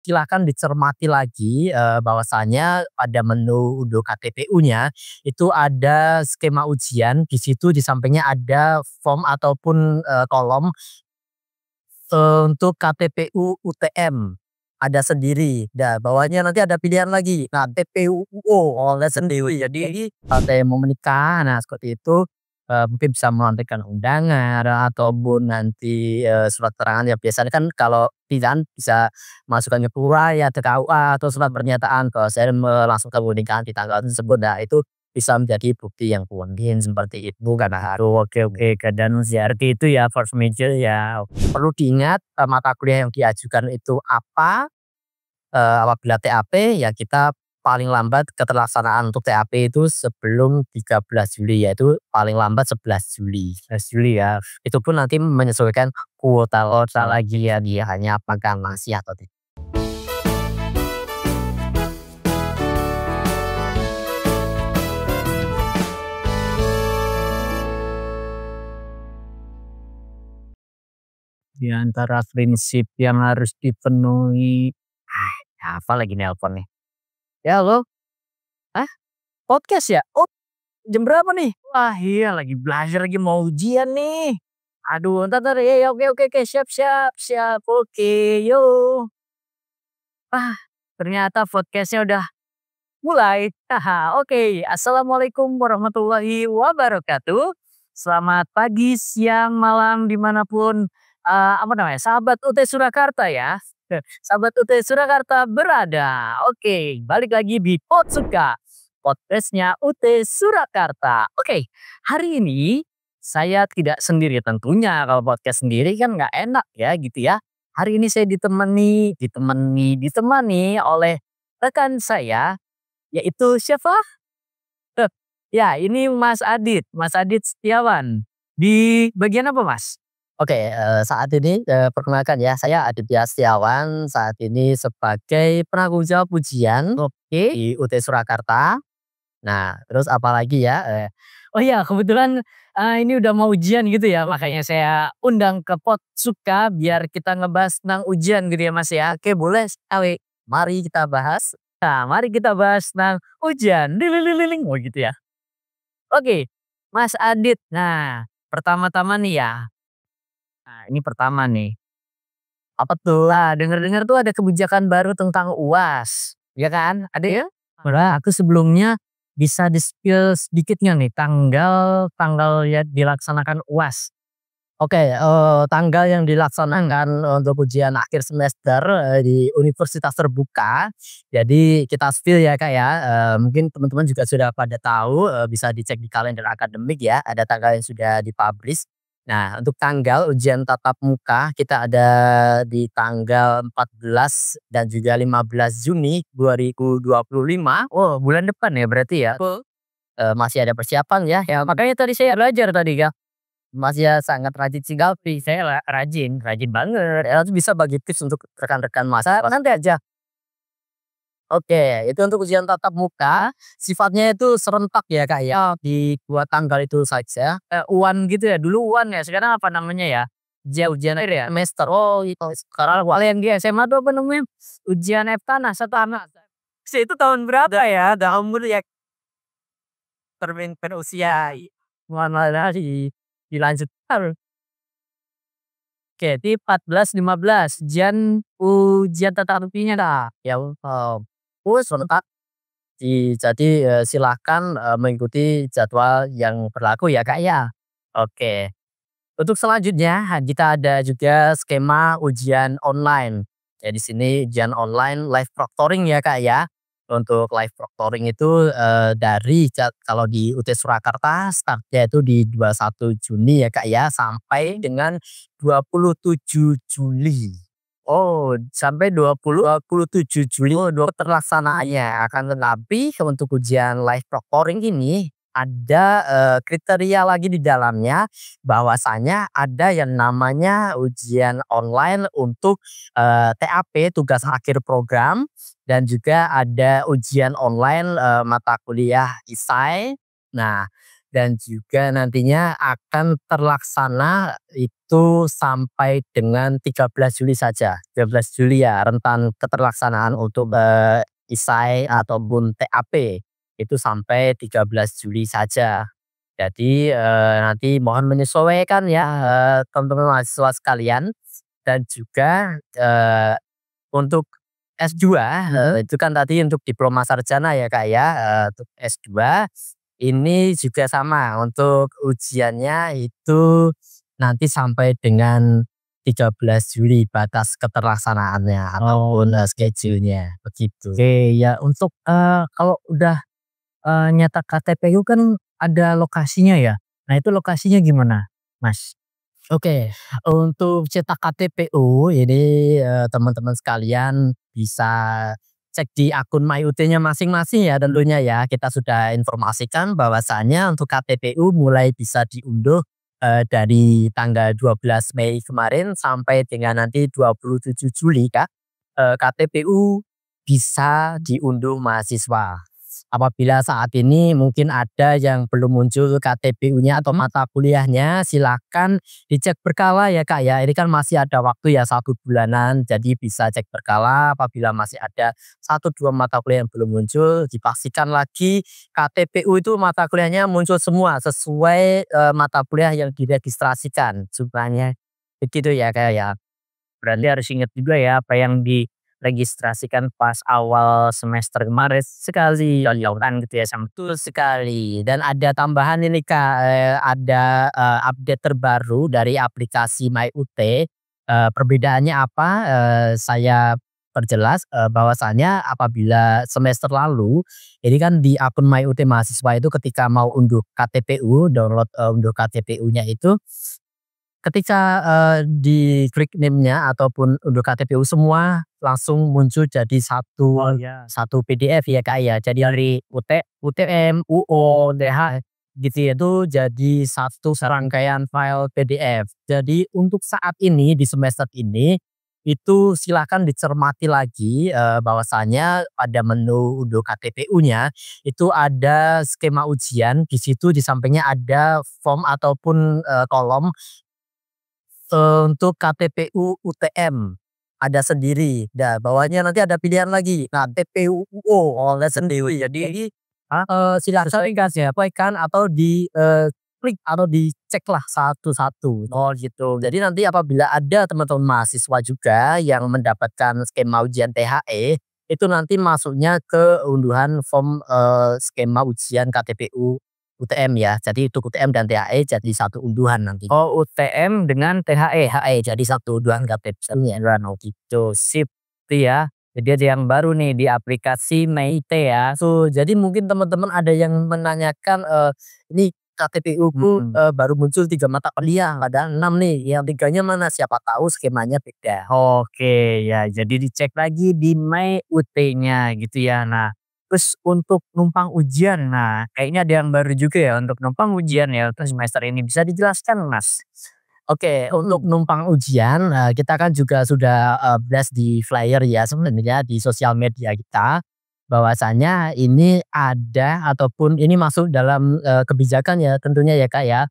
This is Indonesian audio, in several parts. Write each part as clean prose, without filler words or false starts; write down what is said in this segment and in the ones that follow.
silakan dicermati lagi, bahwasanya pada menu untuk KTPU-nya itu ada skema ujian, di situ di sampingnya ada form ataupun, kolom, untuk KTPU UTM, ada sendiri. Nah, bawahnya nanti ada pilihan lagi. Nah, TPU UO, ada sendiri. Jadi ada yang mau menikah, nah seperti itu, mungkin bisa menyampaikan undangan ataupun nanti, surat keterangan ya biasanya kan kalau pilihan bisa masukkan ke KUA ya, ke KUA atau surat pernyataan kalau saya melangsungkan pernikahan di tanggal tersebut. Nah, itu bisa menjadi bukti yang kuat, mungkin seperti itu kan. Oke oke, dan seperti itu ya force major ya. Perlu diingat, mata kuliah yang diajukan itu apa, apabila TAP ya kita paling lambat keterlaksanaan untuk TAP itu sebelum 13 Juli, yaitu paling lambat 11 Juli. 11 Juli ya. Itu pun nanti menyesuaikan kuota lagi ya, dia hanya apakah masih atau tidak. Di antara prinsip yang harus dipenuhi, apa lagi nelpon nih? Ya halo? Ah, podcast ya? Oh, jam berapa nih? Wah iya lagi belajar, lagi mau ujian nih. Aduh, entar entar, ya ya, oke oke oke, siap siap siap, oke, yo. Ah, ternyata podcastnya udah mulai. Haha, oke. Assalamualaikum warahmatullahi wabarakatuh. Selamat pagi, siang, malam, dimanapun, apa namanya, sahabat UT Surakarta ya. Sahabat UT Surakarta berada. Oke, balik lagi di Potsuka, podcastnya UT Surakarta. Oke, hari ini saya tidak sendiri tentunya. Kalau podcast sendiri kan nggak enak ya gitu ya. Hari ini saya ditemani oleh rekan saya. Yaitu siapa? Eh, ya ini Mas Adit Setiawan. Di bagian apa Mas? Oke, saat ini, perkenalkan ya, saya Aditya Setiawan, saat ini sebagai penanggung jawab ujian. Oke. Di UT Surakarta. Nah, terus apalagi ya, oh iya kebetulan, ini udah mau ujian gitu ya, makanya saya undang ke Potsuka biar kita ngebahas tentang ujian gitu ya Mas ya. Oke boleh sekali, mari kita bahas. Nah, mari kita bahas tentang ujian, oh gitu ya. Oke, Mas Adit, nah pertama-tama nih ya, nah ini pertama nih, apa tuh? Lah dengar-dengar tuh ada kebijakan baru tentang UAS, ya kan? Ada ya? Nah, aku sebelumnya bisa di-spill sedikit nggak nih tanggal tanggal ya dilaksanakan UAS? Oke, tanggal yang dilaksanakan untuk ujian akhir semester, di universitas terbuka. Jadi kita spill ya, Kak, ya, mungkin teman-teman juga sudah pada tahu, bisa dicek di kalender akademik ya, ada tanggal yang sudah di-publish. Nah, untuk tanggal ujian tatap muka kita ada di tanggal 14 dan juga 15 Juni 2025. Oh, bulan depan ya berarti ya? Betul. Masih ada persiapan ya, ya makanya tadi saya belajar tadi, Kak. Mas ya sangat rajin singgapi, saya rajin, rajin banget. Ya itu bisa bagi tips untuk rekan-rekan Mas, nanti aja. Oke, itu untuk ujian tatap muka, sifatnya itu serentak ya, Kak, ya, di 2 tanggal itu saja. UAN gitu ya, dulu UAN ya, sekarang apa namanya ya? Ujian akhir ya? Semester. Oh itu, sekarang kalau yang di SMA tuh apa namanya? Ujian FTANAS atau ANAS. Itu tahun berapa ya? Tahun ya permen usia. Mana lagi dilanjutkan. Oke, di 14, 15 ujian tatap muka dah. Ya, serentak jadi, silahkan, mengikuti jadwal yang berlaku ya, Kak, ya. Oke, untuk selanjutnya kita ada juga skema ujian online. Ya di sini ujian online live proctoring ya, Kak, ya. Untuk live proctoring itu, dari kalau di UT Surakarta startnya itu di 21 Juni ya, Kak, ya, sampai dengan 27 Juli. Oh, sampai 27 Juli terlaksanaannya. Akan tetapi untuk ujian live proctoring ini ada, kriteria lagi di dalamnya bahwasanya ada yang namanya ujian online untuk, TAP tugas akhir program dan juga ada ujian online, mata kuliah esai. Nah, dan juga nantinya akan terlaksana itu sampai dengan 13 Juli saja. 13 Juli ya rentan keterlaksanaan untuk ISAI ataupun TAP itu sampai 13 Juli saja. Jadi nanti mohon menyesuaikan ya teman-teman mahasiswa sekalian, dan juga untuk S2 itu kan tadi untuk diploma sarjana ya Kak ya, untuk S2 ini juga sama untuk ujiannya itu nanti sampai dengan 13 Juli batas keterlaksanaannya ataupun schedule-nya begitu. Oke ya untuk kalau udah nyetak KTPU kan ada lokasinya ya. Nah itu lokasinya gimana Mas? Oke, untuk cetak KTPU ini, teman-teman sekalian bisa cek di akun MyUT-nya masing-masing ya tentunya ya. Kita sudah informasikan bahwasannya untuk KTPU mulai bisa diunduh, dari tanggal 12 Mei kemarin sampai dengan nanti 27 Juli Kak, KTPU bisa diunduh mahasiswa. Apabila saat ini mungkin ada yang belum muncul KTPU-nya atau mata kuliahnya, silakan dicek berkala ya Kak ya. Ini kan masih ada waktu ya 1 bulanan, jadi bisa cek berkala apabila masih ada 1, 2 mata kuliah yang belum muncul, dipastikan lagi KTPU itu mata kuliahnya muncul semua sesuai mata kuliah yang diregistrasikan. Jumlahnya begitu ya Kak ya. Berarti harus ingat juga ya apa yang diregistrasikan pas awal semester kemarin sekali kan gitu ya, betul sekali. Dan ada tambahan ini Kak, ada update terbaru dari aplikasi MyUT. Perbedaannya apa? Saya perjelas, bahwasanya apabila semester lalu ini kan di akun MyUT mahasiswa itu ketika mau unduh KTPU, download unduh KTPU-nya itu ketika, diklik name-nya ataupun unduh KTPU semua langsung muncul jadi satu PDF ya, Kak, ya. Jadi dari UTM, UO, TH gitu ya, itu jadi satu serangkaian file PDF. Jadi untuk saat ini di semester ini, itu silakan dicermati lagi, bahwasanya pada menu unduh KTPU-nya itu ada skema ujian, di situ di sampingnya ada form ataupun, kolom untuk KTPU UTM, ada sendiri. Nah, bawahnya nanti ada pilihan lagi. Nah, TPU UO, ada sendiri. Jadi, silakan menyesuaikan atau klik atau diceklah satu-satu. Oh, gitu. Jadi nanti apabila ada teman-teman mahasiswa juga yang mendapatkan skema ujian THE, itu nanti masuknya ke unduhan form, skema ujian KTPU UTM ya. Jadi itu UTM dan THE jadi satu unduhan nanti. Oh, UTM dengan THE, HE jadi satu unduhan KTP oh gitu. Sip itu ya. Jadi ada yang baru nih di aplikasi MyIT ya. So, jadi mungkin teman-teman ada yang menanyakan, ini KTPU-ku, baru muncul 3 mata kuliah, padahal 6 nih, yang tiganya mana? Siapa tahu skemanya beda. Oke, ya jadi dicek lagi di MyUT-nya gitu ya. Nah, terus untuk numpang ujian, nah kayaknya ada yang baru juga ya untuk numpang ujian ya untuk semester ini, bisa dijelaskan Mas? Oke, untuk numpang ujian, kita kan juga sudah, blast di flyer ya sebenarnya di sosial media kita, bahwasanya ini ada ataupun ini masuk dalam, kebijakan ya tentunya ya Kak ya,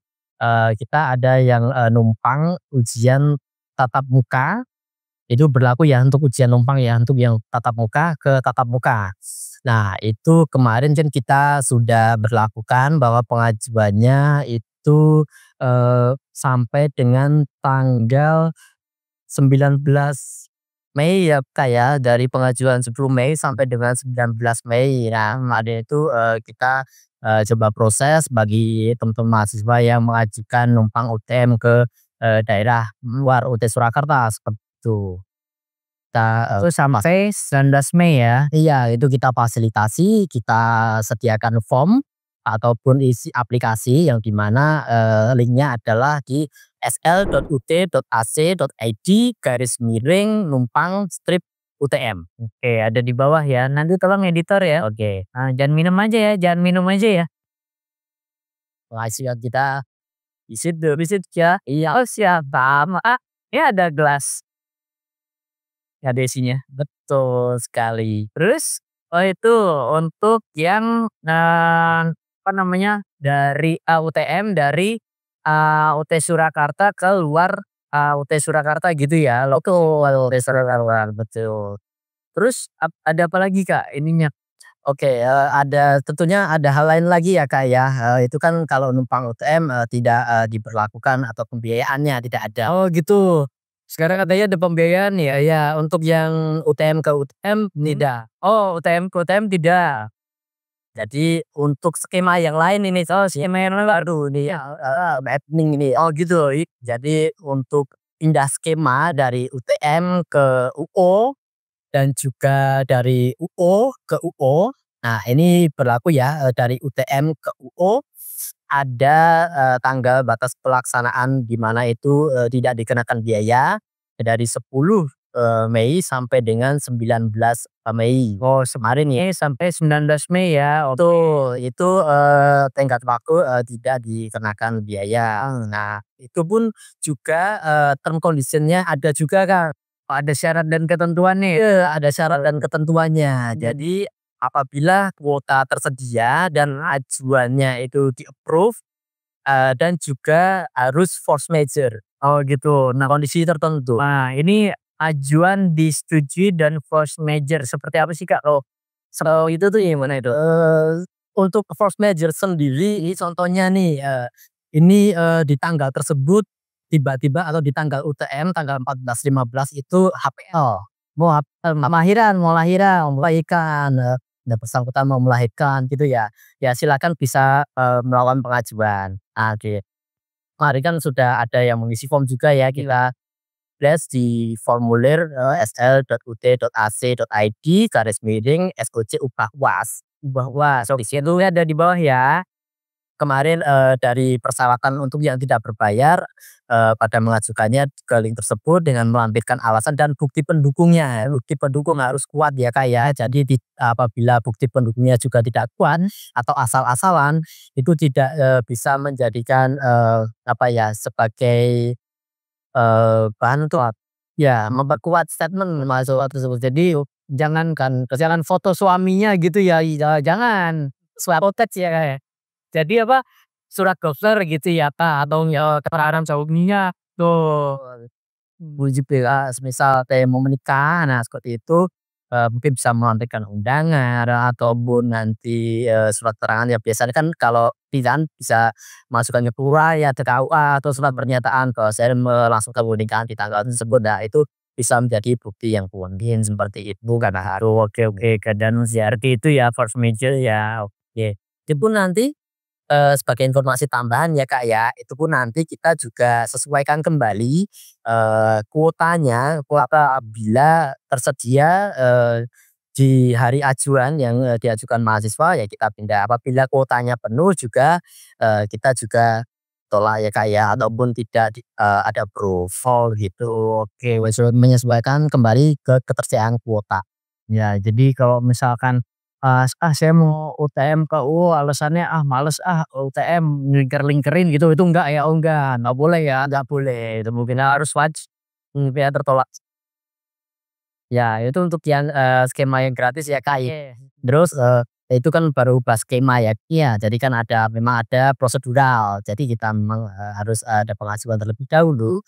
kita ada yang, numpang ujian tatap muka, itu berlaku ya untuk ujian numpang ya, untuk yang tatap muka ke tatap muka. Nah, itu kemarin kan kita sudah berlakukan bahwa pengajuannya itu, sampai dengan tanggal 19 Mei ya, Kak, ya, dari pengajuan 10 Mei sampai dengan 19 Mei. Nah, kemarin itu, kita, coba proses bagi teman-teman mahasiswa yang mengajukan numpang UTM ke, daerah luar UT Surakarta seperti itu. Kita, itu sampai 19 Mei ya? Iya, itu kita fasilitasi, kita sediakan form ataupun isi aplikasi yang di mana, linknya adalah di sl.ut.ac.id/numpang-UTM. Oke, ada di bawah ya. Nanti tolong editor ya. Oke. Jangan minum aja ya, jangan minum aja ya. Makasih ya kita visit ya. Iya, oh siap, sama. Ini ada gelas. Ada isinya, betul sekali. Terus, oh itu untuk yang, apa namanya, dari UTM dari UT Surakarta ke luar UT Surakarta gitu ya, betul, UT Surakarta, betul. Terus ada apa lagi Kak ininya? Oke, ada tentunya ada hal lain lagi ya, Kak, ya, itu kan kalau numpang UTM, tidak, diberlakukan atau pembiayaannya tidak ada. Oh gitu, sekarang katanya ada pembiayaan ya? Ya untuk yang UTM ke UTM tidak? Oh UTM ke UTM tidak? Jadi untuk skema yang lain ini, oh skema yang lain baru nih ya, happening ini. Oh gitu, jadi untuk pindah skema dari UTM ke UO dan juga dari UO ke UO. Nah, ini berlaku ya, dari UTM ke UO ada, tanggal batas pelaksanaan di mana itu, tidak dikenakan biaya dari 10, Mei sampai dengan 19, Mei. Oh, kemarin ya sampai 19 Mei ya. Betul, itu, tenggat waktu, tidak dikenakan biaya. Nah, itu pun juga, term condition-nya ada juga, Kak. Oh, ada syarat dan ketentuannya ya? Iya, ada syarat dan ketentuannya. Jadi apabila kuota tersedia dan ajuannya itu di-approve, dan juga harus force major. Oh gitu. Nah, kondisi tertentu. Nah, ini ajuan disetujui dan force major seperti apa sih Kak? Oh, setahu itu tuh gimana itu? Untuk force major sendiri ini contohnya nih, ini, di tanggal tersebut tiba-tiba atau di tanggal UTM tanggal 14, 15 itu HPL, mau lahiran, mau melahirkan, yang bersangkutan mau melahirkan gitu ya, ya silakan bisa, melakukan pengajuan. Oke, kemarin kan sudah ada yang mengisi form juga ya, kita lihat di formulir, sl.ut.ac.id _ SOC UBAH UAS. So, di situ ada di bawah ya. Kemarin, dari persyaratan untuk yang tidak berbayar, pada mengajukannya ke link tersebut dengan melampirkan alasan dan bukti pendukungnya. Bukti pendukung harus kuat ya, Kak, ya. Jadi apabila bukti pendukungnya juga tidak kuat atau asal-asalan, itu tidak, bisa menjadikan, apa ya, sebagai, bahan untuk ya memperkuat statement mahasiswa tersebut. Jadi jangan foto suaminya gitu ya, jangan, swap teks ya, Kak, ya. Jadi apa, surat dokter gitu ya Kak, atau ya keterangan suaminya tuh. Wujud ya, semisal kayak mau menikah, nah seperti itu, mungkin bisa melampirkan undangan ataupun nanti, surat keterangan ya biasanya kan kalau pilihan bisa masukkan ke KUA ya, ke KUA atau surat pernyataan kalau saya melangsungkan pernikahan di tanggal tersebut. Nah itu bisa menjadi bukti yang kuat, mungkin seperti itu karena harus oke oke, dan arti itu ya force major ya, oke. Itu pun nanti sebagai informasi tambahan ya Kak ya, itu pun nanti kita juga sesuaikan kembali, kuota bila tersedia, di hari ajuan yang, diajukan mahasiswa ya kita pindah, apabila kuotanya penuh juga, kita juga tolak ya Kak ya, ataupun tidak ada approval gitu, oke, menyesuaikan kembali ke ketersediaan kuota. Ya, jadi kalau misalkan saya mau UTM ke UU alasannya, "Ah males ah UTM lingker-lingkerin," gitu, itu enggak ya? Oh enggak boleh ya? Enggak boleh, itu mungkin harus mungkin ya tertolak. Ya itu untuk yang, skema yang gratis ya Kak ya. Terus, itu kan baru bahas skema ya. Iya, jadi kan memang ada prosedural, jadi kita memang, harus ada pengajuan terlebih dahulu.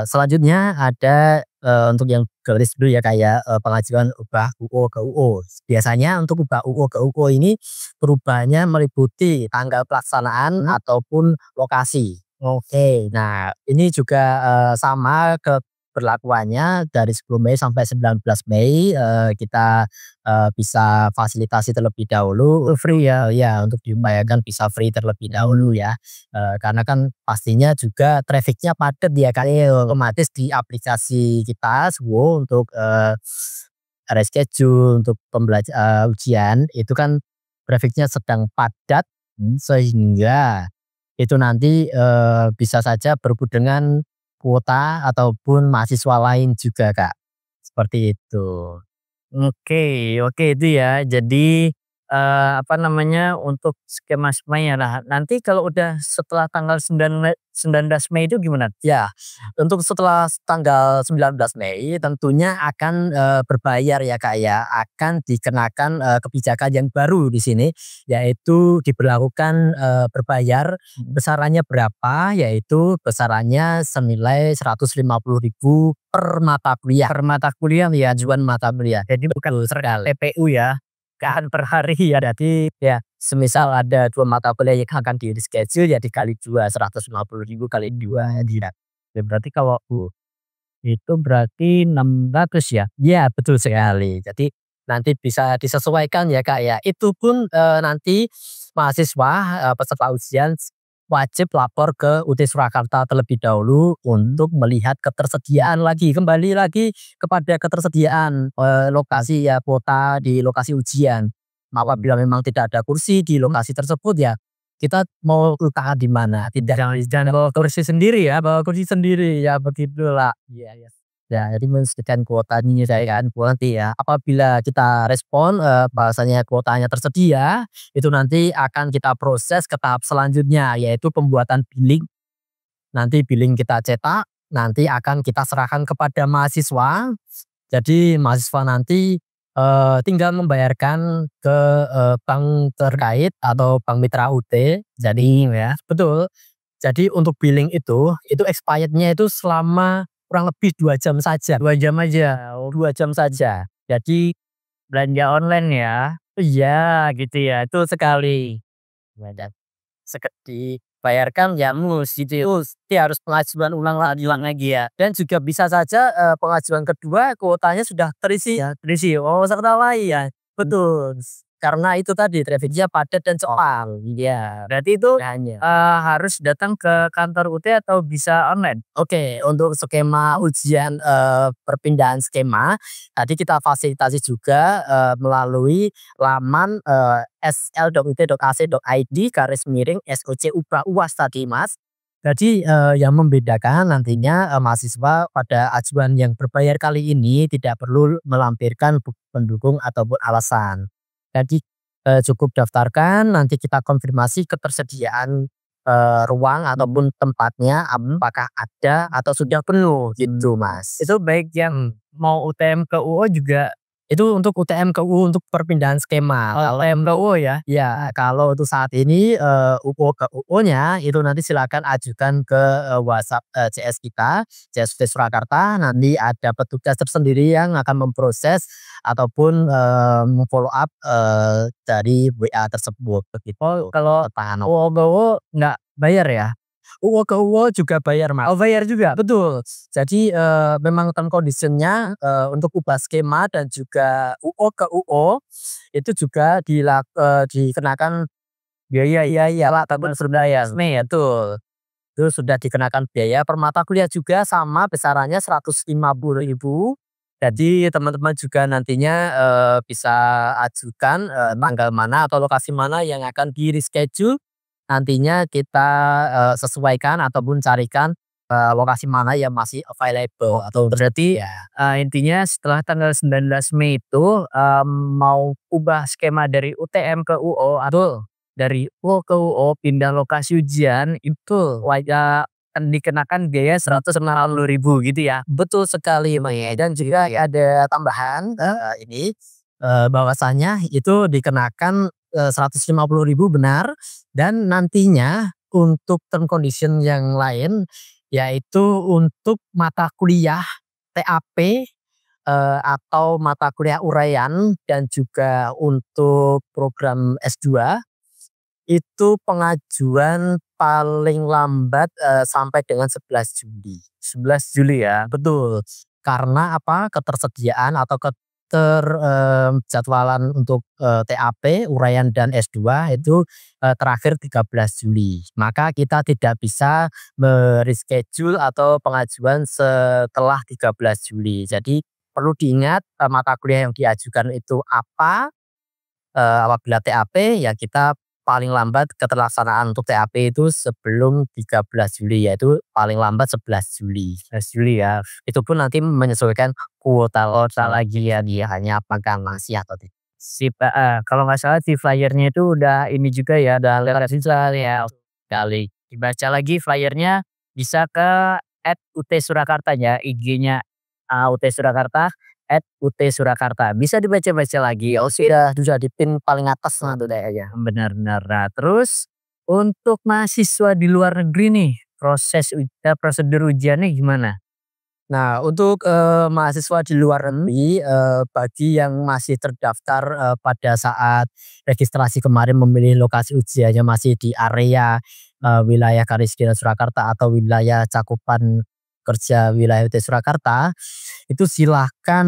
Selanjutnya ada, untuk yang gratis dulu ya kayak, pengajuan ubah UU ke UU. Biasanya untuk ubah UU ke UU ini perubahannya meliputi tanggal pelaksanaan ataupun lokasi. Oke, nah ini juga, sama berlakuannya dari 10 Mei sampai 19 Mei, kita, bisa fasilitasi terlebih dahulu, free ya, ya untuk diupayakan bisa free terlebih dahulu ya. Karena kan pastinya juga traffic-nya padat ya Kak, ya otomatis di aplikasi kita Suwo untuk, reschedule untuk ujian itu kan traffic-nya sedang padat, sehingga itu nanti, bisa saja berebut dengan kuota ataupun mahasiswa lain juga, Kak, seperti itu. Oke oke itu ya. Jadi, apa namanya, untuk skema-skemanya. Nah, nanti kalau udah setelah tanggal 19 Mei itu gimana? Ya, untuk setelah tanggal 19 Mei tentunya akan, berbayar ya, Kak, ya, akan dikenakan, kebijakan yang baru di sini, yaitu diberlakukan, berbayar besarannya berapa, yaitu besarannya senilai 150.000 per mata kuliah. Per mata kuliah ya? Ajuan mata kuliah, Jadi bukan betul per sekali. TPU ya? Kan per hari ya? Berarti ya semisal ada 2 mata kuliah yang akan di-reschedule ya dikali 2, 150.000 kali 2 ya. Ya berarti kalau itu berarti 600 ya? Iya betul sekali. Jadi nanti bisa disesuaikan ya, Kak, ya. Itu pun, nanti mahasiswa, peserta ujian wajib lapor ke UT Surakarta terlebih dahulu untuk melihat ketersediaan lagi, kembali lagi kepada ketersediaan, lokasi ya, kuota di lokasi ujian. Apabila memang tidak ada kursi di lokasi tersebut ya, kita mau letakkan di mana, tidak Jangan bawa kursi sendiri ya? bawa kursi sendiri, ya begitulah. Iya iya. Ya, jadi mensediakan kuota menyediakan kuota nanti ya. Apabila kita respon, bahwasanya kuotanya tersedia, itu nanti akan kita proses ke tahap selanjutnya, yaitu pembuatan billing. Nanti billing kita cetak, nanti akan kita serahkan kepada mahasiswa. Jadi mahasiswa nanti, tinggal membayarkan ke, bank terkait atau bank mitra UT. Jadi ya betul. Jadi untuk billing itu expirednya itu selama kurang lebih 2 jam saja. 2 jam aja? Oh, 2 jam saja. Jadi belanja online ya? iya gitu ya, betul sekali. Nah dan dibayarkan ya mesti harus pengajuan ulang lagi ya. Dan juga bisa saja, pengajuan kedua kuotanya sudah terisi ya, Terisi? Oh, peserta lain ya. Betul, karena itu tadi trafficnya padat dan cepat. Iya, berarti itu, hanya. harus datang ke kantor UT atau bisa online? Oke, untuk skema ujian, perpindahan skema, tadi kita fasilitasi juga, melalui laman, sl.ut.ac.id/SOC UPA UAS tadi, yang membedakan nantinya, mahasiswa pada ajuan yang berbayar kali ini tidak perlu melampirkan bukti pendukung ataupun alasan. Jadi, cukup daftarkan, nanti kita konfirmasi ketersediaan ruang ataupun tempatnya apakah ada atau sudah penuh gitu, Mas. Itu baik yang mau UTM ke UO juga? Itu untuk UTM ke UU untuk perpindahan skema. Oh, Kalau UTM ke UO ya? ya kalau untuk saat ini, UO ke UO-nya itu nanti silakan ajukan ke, WhatsApp, CS kita, CS UT Surakarta, nanti ada petugas tersendiri yang akan memproses ataupun, follow up, dari WA tersebut begitu. Oh, kalau Tahanan. UO ke UO nggak bayar ya? UO ke UO juga bayar, Mas. Oh, bayar juga? Betul. Jadi, memang term condition-nya, untuk ubah skema dan juga UO ke UO itu juga dikenakan biaya Iyalah, ataupun sudah ya? resmi ya, betul. Itu sudah dikenakan biaya per mata kuliah juga sama besarannya 150.000. Jadi teman-teman juga nantinya, bisa ajukan, tanggal mana atau lokasi mana yang akan di-reschedule. Nantinya kita, sesuaikan ataupun carikan, lokasi mana yang masih available atau Berarti, ya. intinya setelah tanggal 19 Mei itu, mau ubah skema dari UTM ke UO atau Betul. dari UO ke UO pindah lokasi ujian itu akan dikenakan biaya 150.000 gitu ya? Betul sekali, Mas, dan juga ada tambahan, ini, bahwasanya itu dikenakan, 150.000 benar dan nantinya untuk term condition yang lain, yaitu untuk mata kuliah TAP, atau mata kuliah uraian dan juga untuk program S2 itu pengajuan paling lambat, sampai dengan 11 Juli. 11 Juli ya? Betul, karena apa, ketersediaan atau jadwalan untuk, TAP, uraian dan S2 itu, terakhir 13 Juli. Maka kita tidak bisa me-reschedule atau pengajuan setelah 13 Juli. Jadi perlu diingat, mata kuliah yang diajukan itu apa, apabila TAP ya kita paling lambat keterlaksanaan untuk TAP itu sebelum 13 Juli, yaitu paling lambat 11 Juli. 11 Juli ya? Itu pun nanti menyesuaikan kuota lagi ya, dia hanya apakah masih atau tidak. Sip, kalau nggak salah di flyernya itu udah ini juga ya, udah lewat sisal ya, kali. Dibaca lagi flyernya bisa ke @UT Surakarta ya, IG-nya, UT Surakarta, @UT Surakarta. Bisa dibaca-baca lagi, Oh oke. sudah di-pin paling atas nah tuh kayaknya. Benar benar. Nah, terus untuk mahasiswa di luar negeri nih, prosedur ujiannya gimana? Nah untuk, mahasiswa di luar negeri, bagi yang masih terdaftar, pada saat registrasi kemarin memilih lokasi ujiannya masih di area, wilayah garis Kemiskinan Surakarta atau wilayah cakupan kerja wilayah UT Surakarta, itu silahkan,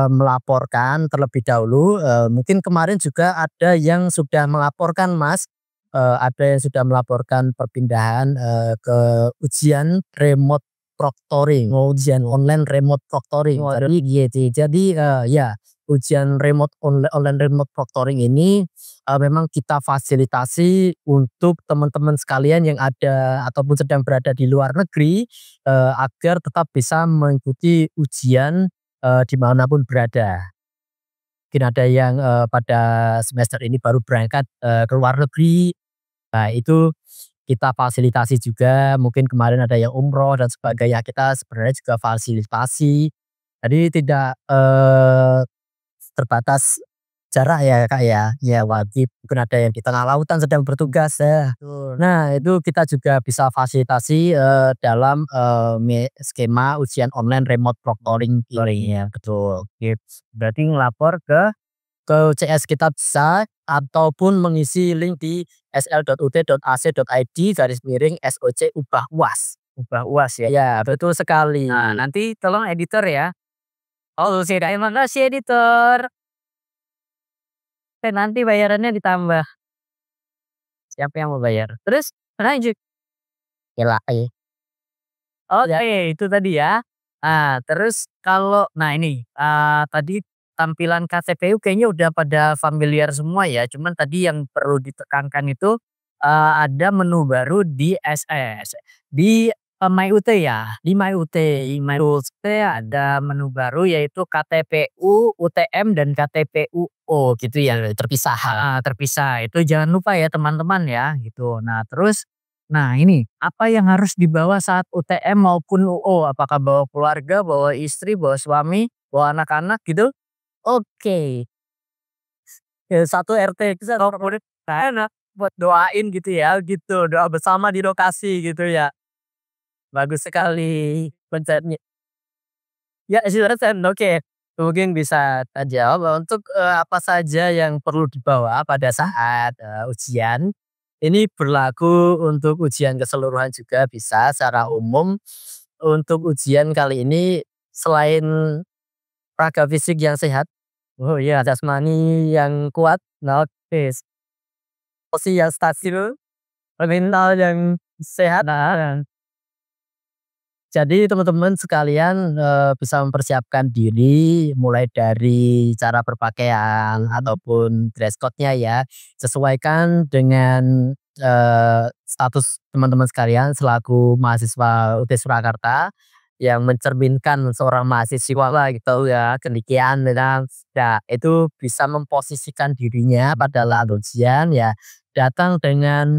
melaporkan terlebih dahulu, mungkin kemarin juga ada yang sudah melaporkan Mas, ada yang sudah melaporkan perpindahan, ke ujian remote proctoring, ujian online remote proctoring. Waduh. Jadi gitu. Jadi, ya ujian online remote proctoring ini, memang kita fasilitasi untuk teman-teman sekalian yang ada ataupun sedang berada di luar negeri, agar tetap bisa mengikuti ujian, di manapun berada. Mungkin ada yang, pada semester ini baru berangkat, ke luar negeri. Nah itu kita fasilitasi juga, mungkin kemarin ada yang umroh dan sebagainya, kita sebenarnya juga fasilitasi. Jadi tidak, terbatas jarak ya Kak ya, ya wajib mungkin ada yang di tengah lautan sedang bertugas ya. Betul. Nah itu kita juga bisa fasilitasi, dalam, skema ujian online remote proctoring ini. Ya, betul. Oke, berarti ngelapor ke Ke CS kita bisa ataupun mengisi link di sl.ut.ac.id/SOC ubah UAS. ubah UAS ya? Ya betul sekali. Nah, nanti tolong editor ya. Oh, terima kasih editor. Nanti bayarannya ditambah. Siapa yang mau bayar? Terus lanjut. Gila, ya. Oke, itu tadi ya. Nah, terus kalau nah ini, tadi tampilan KTPU kayaknya udah pada familiar semua ya, cuman tadi yang perlu ditekankan itu, ada menu baru di di, MyUT ya, di MyUT. Di MyUT ada menu baru yaitu KTPU UTM dan KTPU-O gitu ya. Terpisah. Terpisah. Itu jangan lupa ya teman-teman ya, gitu. Nah, terus nah ini, apa yang harus dibawa saat UTM maupun UO? Apakah bawa keluarga, bawa istri, bawa suami, bawa anak-anak gitu? Oke. Satu RT bisa Oh, murid enak buat doain gitu ya, gitu. Doa bersama di lokasi gitu ya. Bagus sekali konsepnya. Ya, silakan. Oke. Mungkin bisa jawab untuk, apa saja yang perlu dibawa pada saat, ujian. Ini berlaku untuk ujian keseluruhan juga bisa secara umum. Untuk ujian kali ini selain raga fisik yang sehat, Oh iya. jasmani yang kuat, nah oke, emosi yang stabil, mental yang sehat. Nah, Jadi teman-teman sekalian, bisa mempersiapkan diri mulai dari cara berpakaian ataupun dress code-nya ya, sesuaikan dengan, status teman-teman sekalian selaku mahasiswa UT Surakarta yang mencerminkan seorang mahasiswa lah gitu ya, demikian dan nah itu bisa memposisikan dirinya pada saat ujian ya, datang dengan,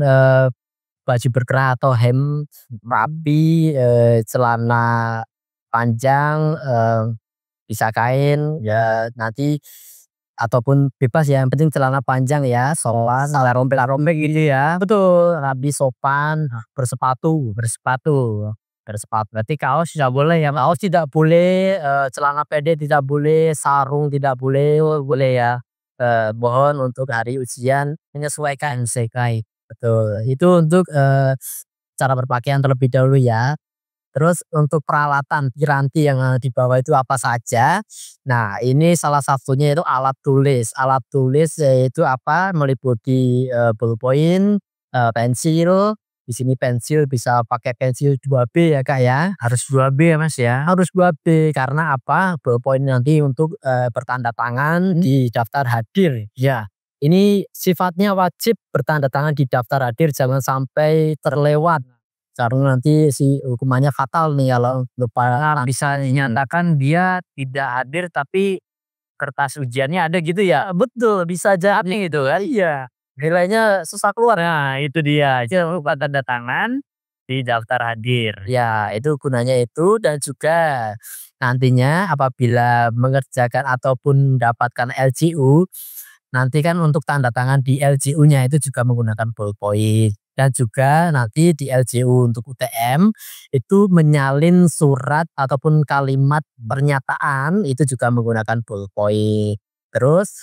baju berkerah atau hem rapi, celana panjang, bisa kain ya nanti ataupun bebas ya yang penting celana panjang ya, sopan, ala rombeng-rombeng gitu ya. Betul, rapi, sopan, bersepatu. Bersepatu, berarti kaos tidak boleh ya? Kaos tidak boleh, celana pendek tidak boleh, sarung tidak boleh, oh boleh ya. Mohon untuk hari ujian menyesuaikan sesuai. Betul, itu untuk, cara berpakaian terlebih dahulu ya. Terus untuk peralatan piranti yang, dibawa itu apa saja. Nah ini salah satunya itu alat tulis. Alat tulis yaitu apa, meliputi, ballpoint, pensil, di sini pensil bisa pakai pensil 2B ya Kak ya. harus 2B ya Mas ya? Harus 2B karena apa, ballpoint nanti untuk, bertanda tangan di daftar hadir. Ya, ini sifatnya wajib bertanda tangan di daftar hadir jangan sampai terlewat. Karena nanti hukumannya fatal nih kalau lupa. Bisa dinyatakan dia tidak hadir tapi kertas ujiannya ada gitu ya? Betul, bisa jadi Gitu kan? iya, nilainya susah keluar. Nah itu dia, jangan lupa tanda tangan di daftar hadir. Ya, itu gunanya itu dan juga nantinya apabila mengerjakan ataupun mendapatkan LCU, nanti kan untuk tanda tangan di LCU-nya itu juga menggunakan ballpoint dan juga nanti di LCU untuk UTM itu menyalin surat ataupun kalimat pernyataan itu juga menggunakan ballpoint. Terus,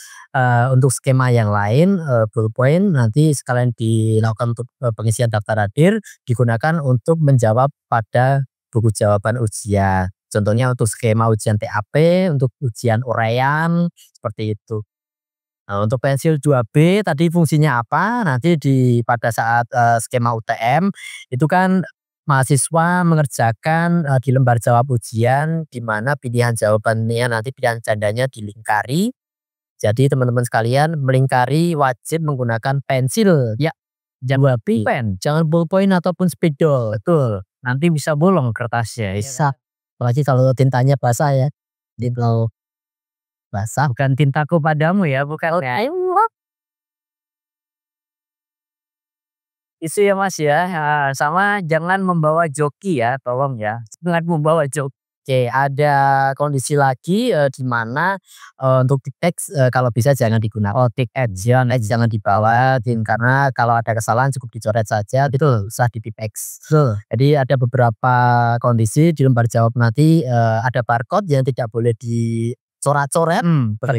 untuk skema yang lain, ballpoint nanti sekalian dilakukan untuk, pengisian daftar hadir digunakan untuk menjawab pada buku jawaban ujian. Contohnya untuk skema ujian TAP, untuk ujian uraian, seperti itu. Nah, untuk pensil 2B tadi fungsinya apa? Nanti pada saat, skema UTM itu kan mahasiswa mengerjakan, di lembar jawab ujian di mana pilihan jawabannya nanti pilihan gandanya dilingkari. Jadi teman-teman sekalian melingkari wajib menggunakan pensil. Ya, Jangan pen. jangan ballpoint ataupun spidol. Betul, nanti bisa bolong kertasnya. Bisa. Apalagi kalau tintanya basah ya. Kalau basah Bukan tintaku padamu ya, bukan ya. Itu ya Mas ya, sama jangan membawa joki ya, tolong ya. Jangan membawa joki. oke, ada kondisi lagi, di mana, untuk teks, kalau bisa jangan digunakan. Oh, tick edge ya. Jangan dibawa karena kalau ada kesalahan cukup dicoret saja, itu usah di Tipex. Jadi ada beberapa kondisi di lembar jawab nanti, ada barcode yang tidak boleh dicoret-coret.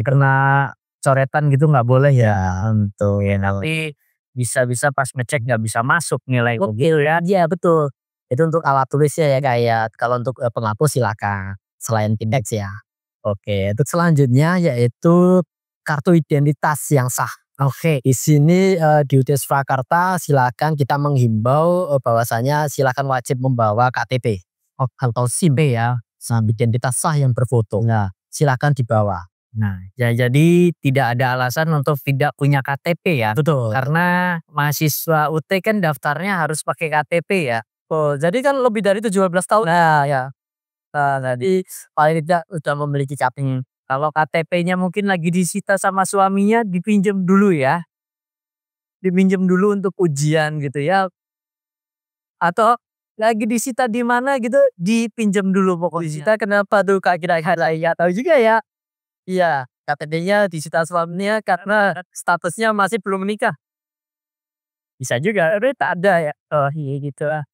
Kena coretan gitu nggak boleh ya. Untuk ya Nanti bisa-bisa pas ngecek nggak bisa masuk nilai Oke, ya. iya betul. Itu untuk alat tulisnya ya kayak kalau untuk, penghapus silakan, selain Tipex ya. Oke, untuk selanjutnya yaitu kartu identitas yang sah. Oke. Di sini, di UT Surakarta silakan kita menghimbau, bahwasanya silakan wajib membawa KTP atau SIM ya, identitas sah yang berfoto. Nah, silakan dibawa. Nah, ya jadi tidak ada alasan untuk tidak punya KTP ya. Betul. Karena mahasiswa UT kan daftarnya harus pakai KTP ya. Oh, jadi kan lebih dari 17 tahun. Nah, ya. Nah, jadi paling tidak sudah memiliki KTP. Kalau KTP-nya mungkin lagi disita sama suaminya, dipinjam dulu ya. Dipinjam dulu untuk ujian gitu ya. Atau lagi disita di mana gitu, dipinjam dulu pokoknya. Disita kenapa tuh Kak kira-kira? Ya tahu juga ya. Iya, KTP-nya disita suaminya karena statusnya masih belum menikah. Bisa juga, tapi tak ada ya. Oh iya gitu lah.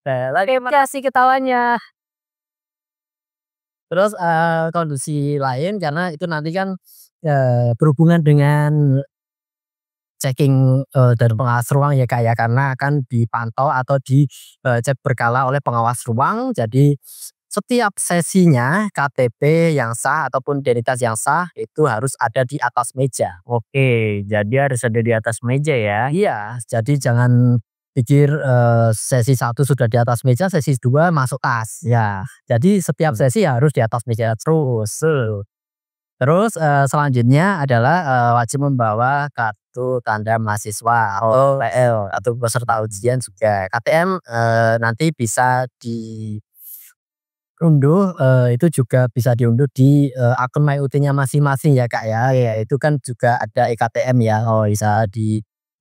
Nah, Oke, makasih ketawanya. terus, kondisi lain karena itu nanti kan, berhubungan dengan checking, dari pengawas ruang ya Kak ya, karena akan dipantau atau cek berkala oleh pengawas ruang. Jadi setiap sesinya KTP yang sah ataupun identitas yang sah itu harus ada di atas meja. Oke, jadi harus ada di atas meja ya. Iya, jadi jangan pikir, sesi 1 sudah di atas meja, sesi 2 masuk tas. Ya, jadi setiap sesi harus di atas meja terus. Terus, selanjutnya adalah, wajib membawa kartu tanda mahasiswa atau PL atau peserta ujian juga. KTM, nanti bisa diunduh, itu juga bisa diunduh di, akun MyUT-nya masing-masing ya Kak ya. Ya itu kan juga ada eKTM ya, bisa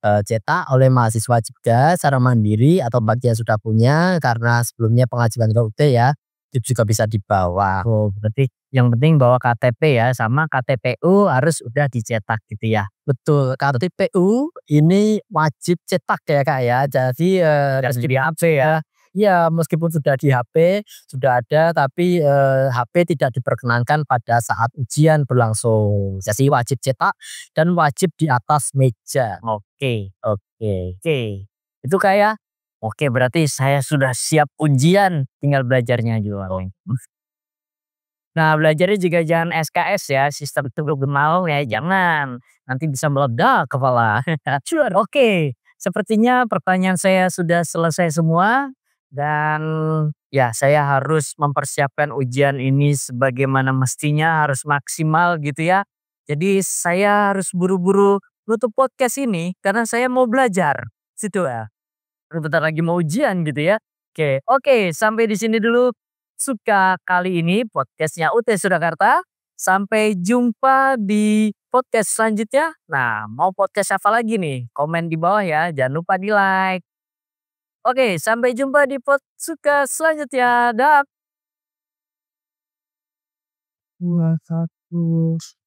cetak oleh mahasiswa juga secara mandiri atau bagi yang sudah punya karena sebelumnya pengajuan ke UT ya, itu juga bisa dibawa. Oh, berarti yang penting bawa KTP ya, sama KTPU harus udah dicetak gitu ya. Betul, KTPU ini wajib cetak ya Kak ya. Jadi, Harus di HP ya. iya, meskipun sudah di HP, sudah ada, tapi, HP tidak diperkenankan pada saat ujian berlangsung. Jadi wajib cetak dan wajib di atas meja. Oke, oke, oke. Itu kayak, oke berarti saya sudah siap ujian, tinggal belajarnya juga. Nah, belajarnya juga jangan SKS ya, sistem tunggu mau ya, jangan. Nanti bisa meledak kepala. Oke, sepertinya pertanyaan saya sudah selesai semua. Dan ya saya harus mempersiapkan ujian ini sebagaimana mestinya, harus maksimal gitu ya. Jadi saya harus buru-buru nutup podcast ini karena saya mau belajar. Situ ya. Bentar lagi mau ujian gitu ya. Oke, sampai di sini dulu suka kali ini podcastnya UT Surakarta. Sampai jumpa di podcast selanjutnya. Nah, mau podcast apa lagi nih? Komen di bawah ya, jangan lupa di like. Oke, sampai jumpa di podcast selanjutnya. Dah. 2, 1.